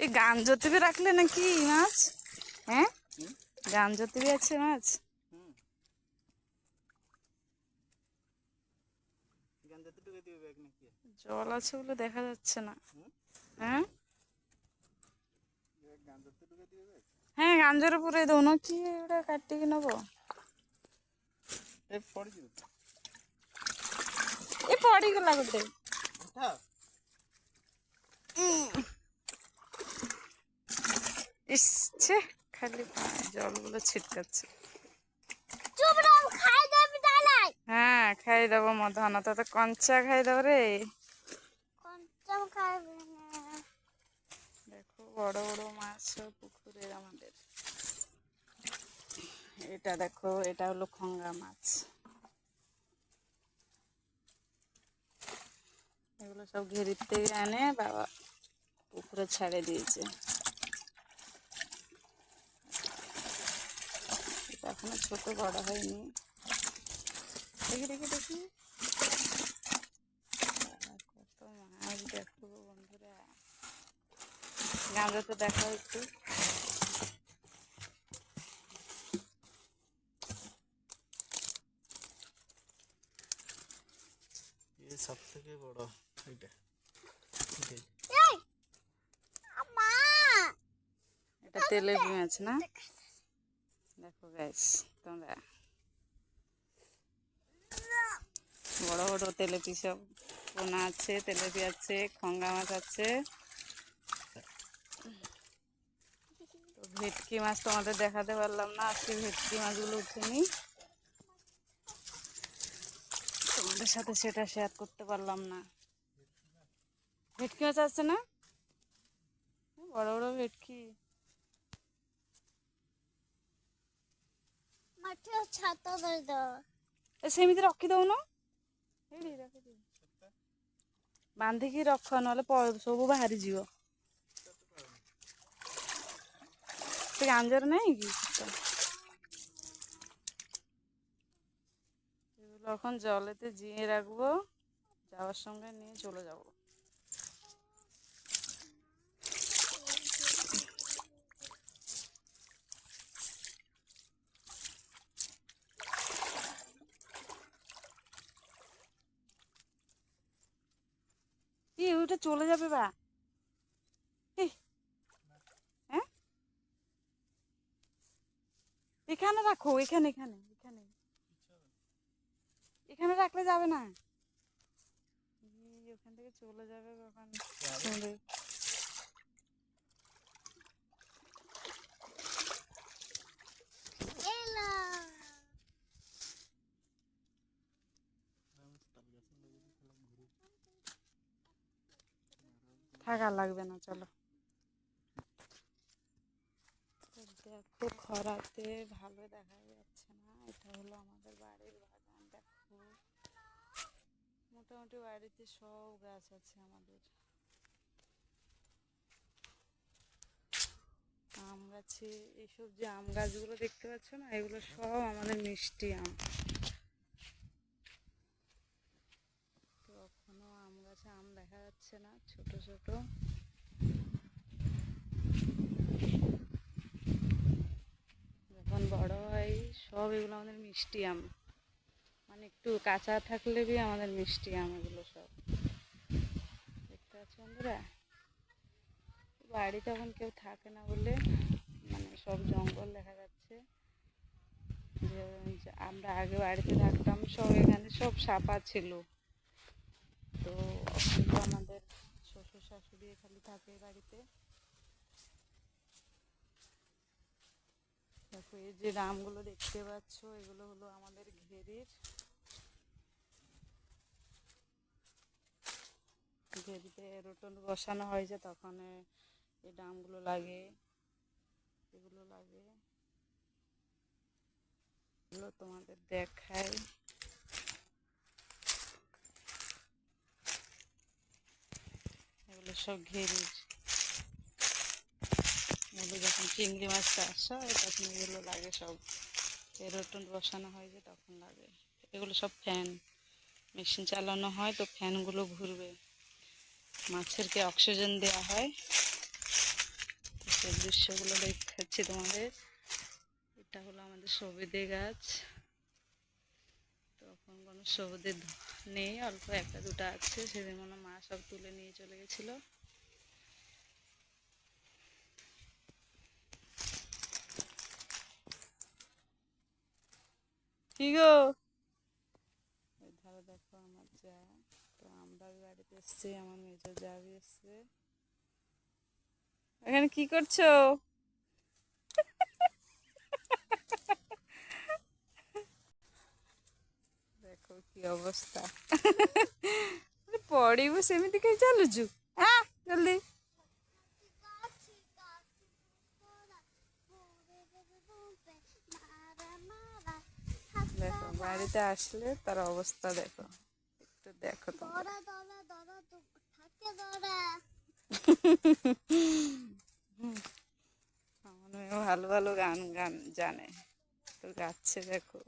এই গাঞ্জতে রাখলে নাকি মাছ? হ্যাঁ, গাঞ্জতে আছে মাছ। জল আছে বলে দেখা যাচ্ছে না। হ্যাঁ হ্যাঁ, গাঞ্জের উপরে দৌন কি ওটা কাটিকি নেবো। এ পড়িগলা গোটে। ইচ্ছে খালি জলগুলো ছিটকাচ্ছে। হ্যাঁ, খাই দেবো মধুনা, তো কঞ্চা খাই দেবো রে। দেখো বড় বড় মাছ পুকুরে আমাদের। এটা দেখো, এটা হলো খঙ্গা মাছ। এগুলো সব ঘেরির থেকে এনে বাবা পুকুরে ছেড়ে দিয়েছে। এটা এখনো ছোট বড় হয়নি। দেখি দেখি দেখি কত মাছ দেখো বন্ধুরা। গাঁজা তো দেখো একটু। সব থেকে বড় এটা। এটা তেলেপি মাছ না? দেখো গাইস তোমরা, বড় বড় তেলেপি সব পোনা আছে, তেলেপি আছে, খঙ্গা মাছ আছে। তো ভেটকি মাছ তোমাদের দেখাতে পারলাম না, আজকে ভেটকি মাছগুলো উঠেনি, তোমাদের সাথে সেটা শেয়ার করতে পারলাম না। ভেটকি মাছ আছে না? বড় বড় ভেটকি। ସେମିତି ରଖିଦଉନ, ଏଇଠି ରଖିଦିଅ, ବାନ୍ଧିକି ରଖ, ନହେଲେ ସବୁ ବାହାରିଯିବ। ସେ ଗାଞ୍ଜରେ ନାହିଁ কি? এগুলো এখন জলেতে জিয়ে রাখবো, যাওয়ার সঙ্গে নিয়ে চলে যাব। কি ওটা চলে যাবে বা? হ্যাঁ, এখানে রাখো, এখানে এখানে এখানে এখানে রাখলে যাবে না, ওখান থেকে চলে যাবে কখন। থাকা লাগবে না, চলো। দেখো খরাতে ভালো দেখা যাচ্ছে না। এটা হলো আমাদের বাড়ির বাগান। দেখো মোটামুটি বাড়িতে সব গাছ আছে আমাদের। আম গাছে এইসব যে আম গাছগুলো দেখতে পাচ্ছ না, এগুলো সব আমাদের মিষ্টি আম। তো এখনো আম গাছে আম দেখা যাচ্ছে না, ছোট ছোট। যখন বড় হয় সব এগুলো আমাদের মিষ্টি আম, মানে একটু কাঁচা থাকলে বি আমাদের মিষ্টি আম এগুলো সব। দেখতে পাচ্ছ বন্ধুরা, বাড়িতে এখন কেউ থাকে না বলে মানে সব জঙ্গল দেখা যাচ্ছে। যে আমরা আগে বাড়িতে থাকতাম, সব এখানে সব সাপা ছিল। তো এখন তো আমাদের শ্বশুর শাশুড়ি খালি থাকে বাড়িতে। দেখো এই যে ড্রামগুলো দেখতে পাচ্ছ, এগুলো হলো আমাদের ঘেরির। ঘেরিতে রোটন বসানো হয়েছে, তখন এই ড্রামগুলো লাগে, এগুলো লাগে। এগুলো তোমাদের দেখাই। এগুলো সব ঘেরির। এগুলো যখন চিংড়ি মাছ চাষ হয় তখন এগুলো লাগে সব, রোটন বসানো হয়েছে তখন লাগে। এগুলো সব ফ্যান, মেশিন চালানো হয় তো ফ্যানগুলো ঘুরবে, মাছেরকে অক্সিজেন দেওয়া হয়। আশেপাশের দৃশ্যগুলো দেখাচ্ছি তোমাদের। এটা হলো আমাদের সবেদে গাছ। তখন কোনো সবেদে নেই, অল্প একটা দুটো আছে, সেদিন মনে হয় মা সব তুলে নিয়ে চলে গেছিলো। কি গো, ওই ধারে দেখো আমার যা। তো আমরা বাড়িতে এসছি, আমার মেজো যাবি এসছে। এখানে কি করছো? ଦେଖ କି ଅବସ୍ଥା। ପଡିବୁ ସେମିତି କାହିଁ ଚାଲୁଛୁ? ଆ ଜଲ୍ଦି দেখো বাড়িতে আসলে তার অবস্থা দেখো, একটু দেখো তোমরা। আমার মেয়ে ভালো ভালো গান গান জানে, তো গাচ্ছে দেখো।